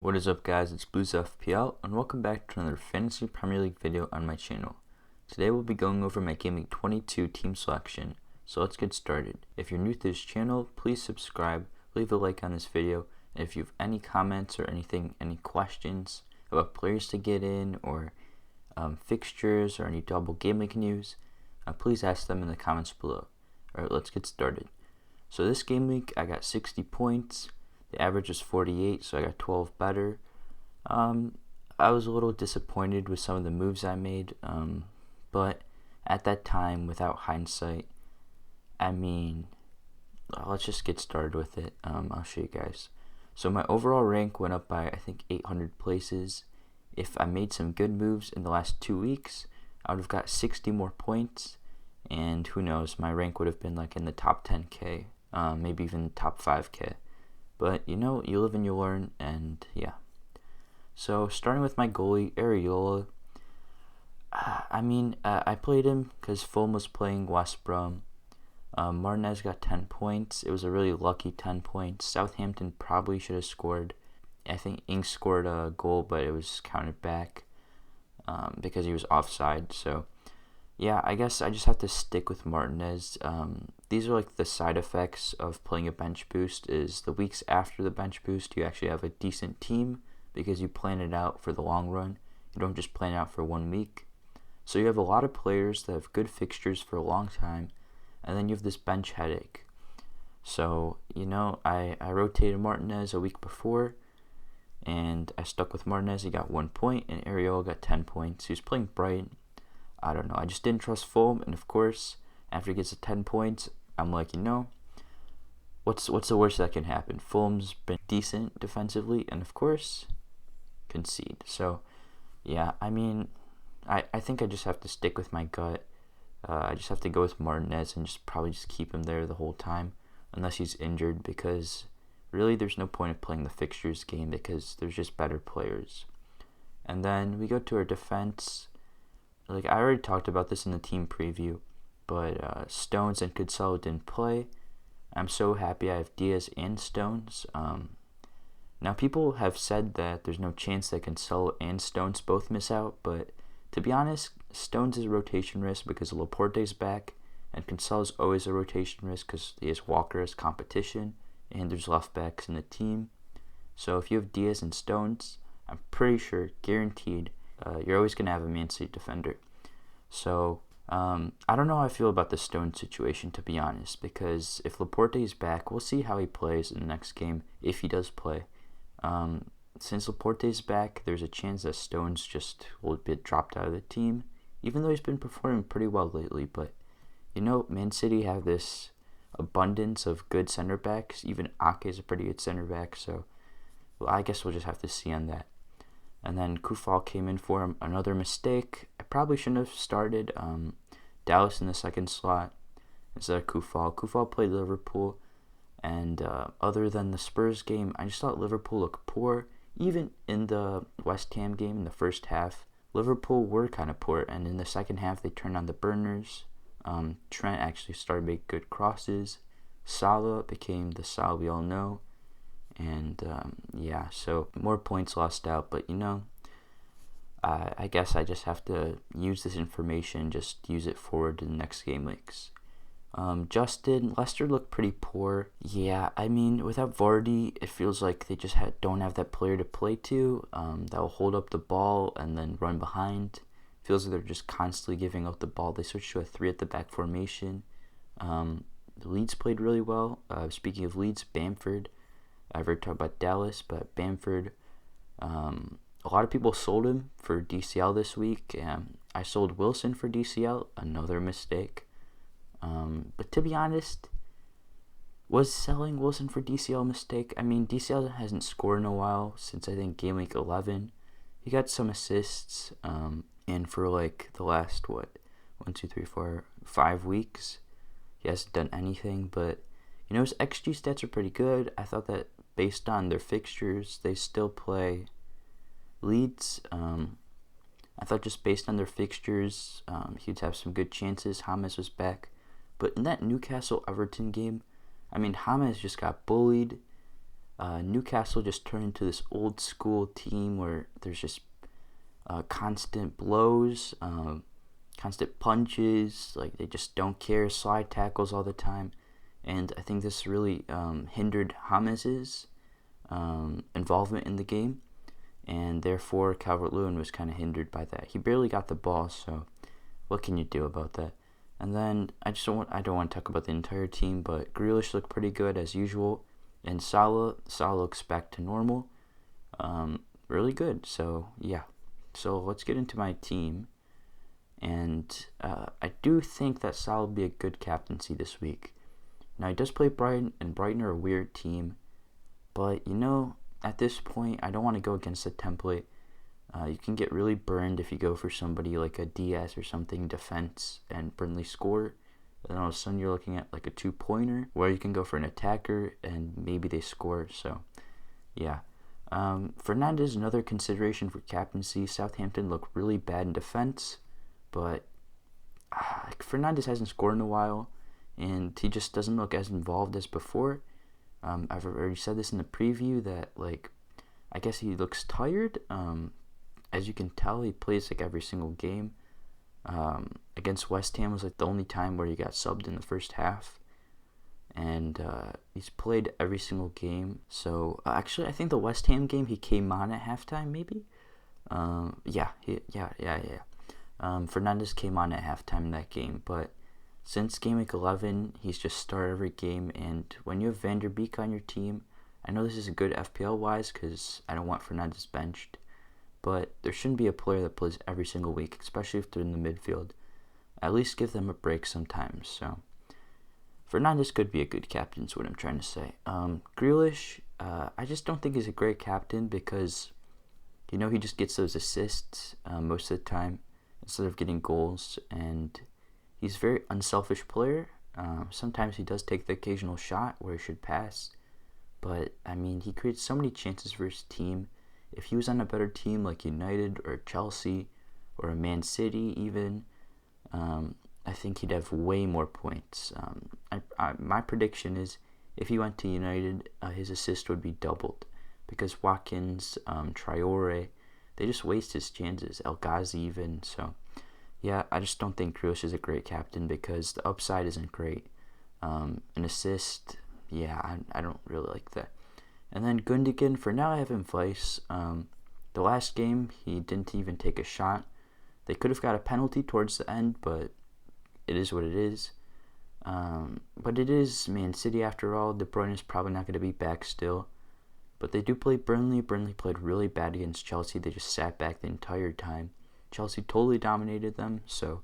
What is up, guys? It's bluesfpl and welcome back to another Fantasy Premier League video on my channel. Today we'll be going over my GW22 Team selection, so let's get started. If you're new to this channel, please subscribe, leave a like on this video, and if you have any comments or any questions about players to get in or fixtures or any double game week news, please ask them in the comments below. Alright, let's get started. So this game week I got 60 points. The average was 48, so I got 12 better. I was a little disappointed with some of the moves I made, but at that time, without hindsight, let's just get started with it. I'll show you guys. So my overall rank went up by, I think, 800 places. If I made some good moves in the last 2 weeks, I would have got 60 more points, and who knows, my rank would have been like in the top 10k, maybe even top 5k. But, you know, you live and you learn, and yeah. So, starting with my goalie, Areola. I played him because Fulham was playing West Brom. Martinez got 10 points. It was a really lucky 10 points. Southampton probably should have scored. I think Ings scored a goal, but it was counted back because he was offside. So, yeah, I guess I just have to stick with Martinez. These are like the side effects of playing a bench boost, is the weeks after the bench boost you actually have a decent team because you plan it out for the long run. You don't just plan it out for 1 week. So you have a lot of players that have good fixtures for a long time, and then you have this bench headache. So, you know, I rotated Martinez a week before, and I stuck with Martinez. He got 1 point, and Areola got 10 points. He was playing Brighton. I don't know, I just didn't trust Fulham, and of course, after he gets to 10 points, I'm like, you know, what's the worst that can happen? Fulham's been decent defensively, and of course, concede. So, yeah, I think I just have to stick with my gut. I just have to go with Martinez and probably keep him there the whole time, unless he's injured, because really there's no point of playing the fixtures game because there's just better players. And then we go to our defense. Like, I already talked about this in the team preview, but Stones and Cancelo didn't play. I'm so happy I have Diaz and Stones. Now, people have said that there's no chance that Cancelo and Stones both miss out, but to be honest, Stones is a rotation risk because Laporte's back, and Cancelo's always a rotation risk because he has Walker as competition, and there's left backs in the team. So if you have Diaz and Stones, I'm pretty sure, guaranteed, you're always going to have a Man City defender. So, I don't know how I feel about the Stone situation, to be honest, because if Laporte is back, we'll see how he plays in the next game, if he does play. Since Laporte is back, there's a chance that Stones just will be dropped out of the team, even though he's been performing pretty well lately. But, you know, Man City have this abundance of good center backs. Even Ake is a pretty good center back, so well, I guess we'll just have to see on that. And then Kufal came in for him. Another mistake. I probably shouldn't have started Dallas in the second slot instead of Kufal. Kufal played Liverpool, and other than the Spurs game, I just thought Liverpool looked poor. Even in the West Ham game in the first half, Liverpool were kind of poor, and in the second half they turned on the burners. Trent actually started making good crosses. Salah became the Salah we all know. And yeah, so more points lost out, but you know, I guess I just have to use this information, just use it forward to the next game weeks. Justin, Leicester looked pretty poor. Yeah, without Vardy, it feels like they just don't have that player to play to that will hold up the ball and then run behind. Feels like they're just constantly giving up the ball. They switched to a 3 at the back formation. The Leeds played really well. Speaking of Leeds, Bamford. I've already talked about Dallas, but Bamford, a lot of people sold him for DCL this week. I sold Wilson for DCL, another mistake. But to be honest, was selling Wilson for DCL a mistake? DCL hasn't scored in a while, since I think game week 11. He got some assists, and for like the last, 5 weeks, he hasn't done anything, but you know, his XG stats are pretty good. I thought that based on their fixtures, they still play Leeds. I thought just based on their fixtures, he'd have some good chances. James was back. But in that Newcastle-Everton game, James just got bullied. Newcastle just turned into this old school team where there's just constant blows, constant punches, like they just don't care, slide tackles all the time. And I think this really hindered James's involvement in the game, and therefore Calvert-Lewin was kind of hindered by that. He barely got the ball, so what can you do about that? And then I don't want to talk about the entire team, but Grealish looked pretty good as usual, and Salah looks back to normal, really good. So yeah, so let's get into my team, and I do think that Salah will be a good captaincy this week. Now he does play Brighton, and Brighton are a weird team, but at this point I don't want to go against the template. You can get really burned if you go for somebody like a Diaz or something, defense, and Burnley score. And then all of a sudden you're looking at like a 2-pointer where you can go for an attacker and maybe they score. So, yeah. Fernandes, another consideration for captaincy. Southampton look really bad in defense, but Fernandes hasn't scored in a while, and he just doesn't look as involved as before. I've already said this in the preview that, I guess he looks tired. As you can tell, he plays every single game. Against West Ham was the only time where he got subbed in the first half, and he's played every single game. So actually, I think the West Ham game he came on at halftime, maybe. Yeah. Fernandes came on at halftime in that game, but since game week 11, he's just started every game. And when you have Van der Beek on your team, I know this is a good FPL wise because I don't want Fernandes benched, but there shouldn't be a player that plays every single week, especially if they're in the midfield. At least give them a break sometimes. So Fernandes could be a good captain, is what I'm trying to say. Grealish, I just don't think he's a great captain because, he just gets those assists most of the time instead of getting goals, and he's a very unselfish player. Sometimes he does take the occasional shot where he should pass, but he creates so many chances for his team. If he was on a better team like United or Chelsea or a Man City even, I think he'd have way more points. My prediction is if he went to United, his assist would be doubled because Watkins, Traore, they just waste his chances. El Ghazi even. So yeah, I just don't think Grealish is a great captain because the upside isn't great. An assist, yeah, I don't really like that. And then Gundogan, for now I have him vice. The last game, he didn't even take a shot. They could have got a penalty towards the end, but it is what it is. But it is Man City after all. De Bruyne is probably not going to be back still. But they do play Burnley. Burnley played really bad against Chelsea. They just sat back the entire time. Chelsea totally dominated them, so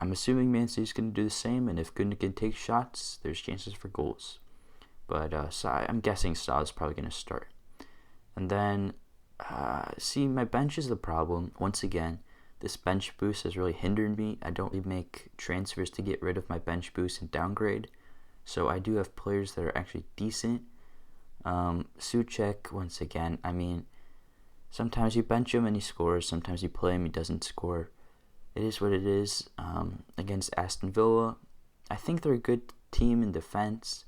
I'm assuming Man City's going to do the same, and if Gundogan takes shots, there's chances for goals. But I'm guessing Salah's probably going to start. And then, my bench is the problem. Once again, this bench boost has really hindered me. I don't really make transfers to get rid of my bench boost and downgrade. So I do have players that are actually decent. Souček, once again, sometimes you bench him and he scores. Sometimes you play him, he doesn't score. It is what it is. Against Aston Villa, I think they're a good team in defense.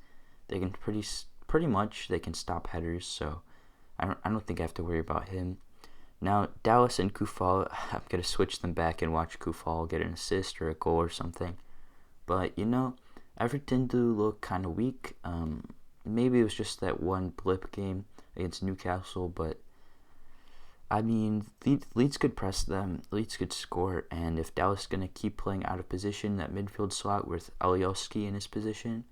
They can pretty much they can stop headers, so I don't think I have to worry about him. Now Dallas and Kufal, I'm gonna switch them back and watch Kufal get an assist or a goal or something. But Everton do look kind of weak. Maybe it was just that one blip game against Newcastle, but Leeds could press them, Leeds could score, and if Dallas is going to keep playing out of position, that midfield slot with Alioski in his position,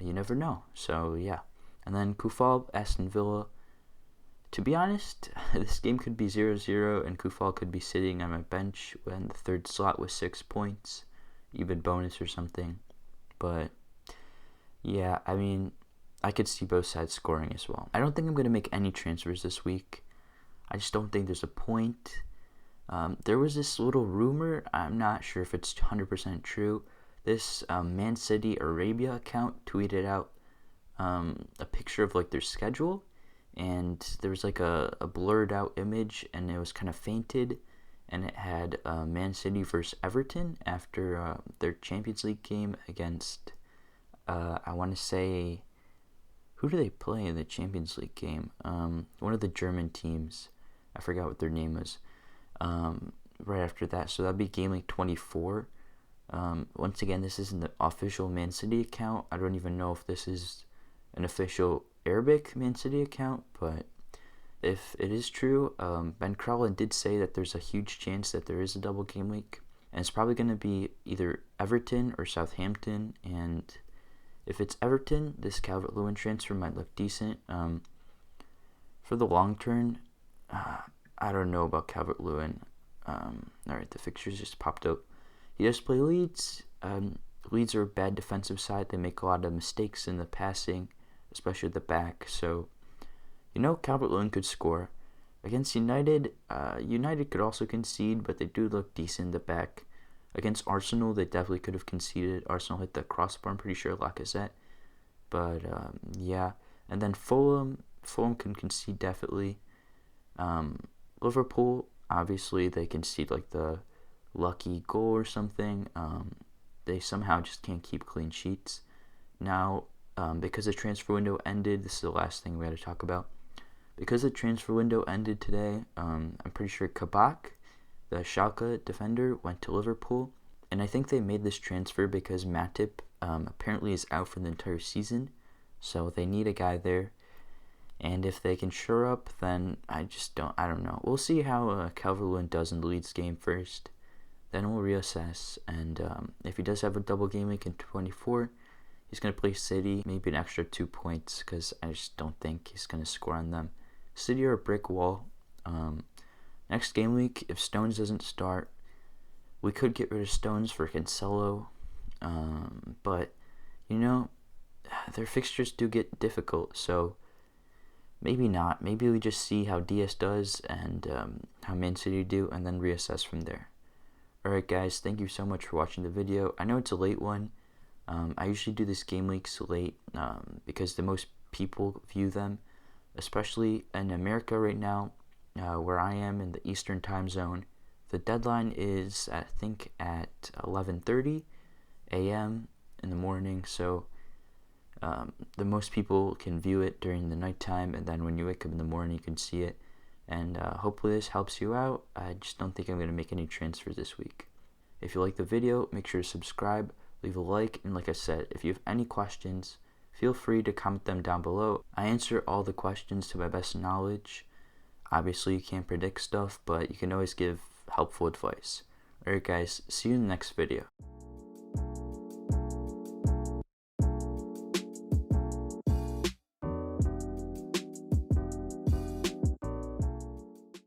you never know. So, yeah. And then Kufal, Aston Villa. To be honest, this game could be 0-0, and Kufal could be sitting on my bench when the third slot was 6 points, even bonus or something. But, yeah, I could see both sides scoring as well. I don't think I'm going to make any transfers this week. I just don't think there's a point. There was this little rumor, I'm not sure if it's 100% true. This Man City Arabia account tweeted out a picture of their schedule, and there was a blurred out image, and it was kind of fainted, and it had Man City versus Everton after their Champions League game against, I want to say, Who do they play in the Champions League game? One of the German teams. I forgot what their name was. Right after that, so that'd be game week 24. Once again, this isn't the official Man City account. I don't even know if this is an official Arabic Man City account, but if it is true, Ben Crowlin did say that there's a huge chance that there is a double game week, and it's probably going to be either Everton or Southampton. And if it's Everton, this Calvert-Lewin transfer might look decent. For the long term, I don't know about Calvert-Lewin. Alright, the fixtures just popped up. He does play Leeds. Leeds are a bad defensive side. They make a lot of mistakes in the passing, especially at the back. So, Calvert-Lewin could score. Against United, United could also concede, but they do look decent in the back. Against Arsenal, they definitely could have conceded. Arsenal hit the crossbar, I'm pretty sure, Lacazette. But, yeah. And then Fulham can concede definitely. Liverpool, obviously, they concede like the lucky goal or something. They somehow just can't keep clean sheets. Now, because the transfer window ended, this is the last thing we had to talk about. Because the transfer window ended today, I'm pretty sure Kabak, the Schalke defender, went to Liverpool. And I think they made this transfer because Matip apparently is out for the entire season. So they need a guy there. And if they can shore up, then I don't know. We'll see how Calvert-Lewin does in the Leeds game first. Then we'll reassess. And if he does have a double game week in 24, he's going to play City, maybe an extra 2 points, because I just don't think he's going to score on them. City are a brick wall. Next game week, if Stones doesn't start, we could get rid of Stones for Cancelo. But, their fixtures do get difficult, so maybe not. Maybe we just see how Diaz does and how Man City do, and then reassess from there. Alright guys, thank you so much for watching the video. I know it's a late one. I usually do this game weeks late because the most people view them, especially in America right now, where I am in the Eastern time zone. The deadline is, I think, at 11:30 a.m. in the morning, so the most people can view it during the nighttime, and then when you wake up in the morning you can see it. And hopefully this helps you out. I just don't think I'm going to make any transfers this week. If you like the video, make sure to subscribe, leave a like, and like I said, if you have any questions, feel free to comment them down below. I answer all the questions to my best knowledge. Obviously you can't predict stuff, but you can always give helpful advice. Alright guys, see you in the next video.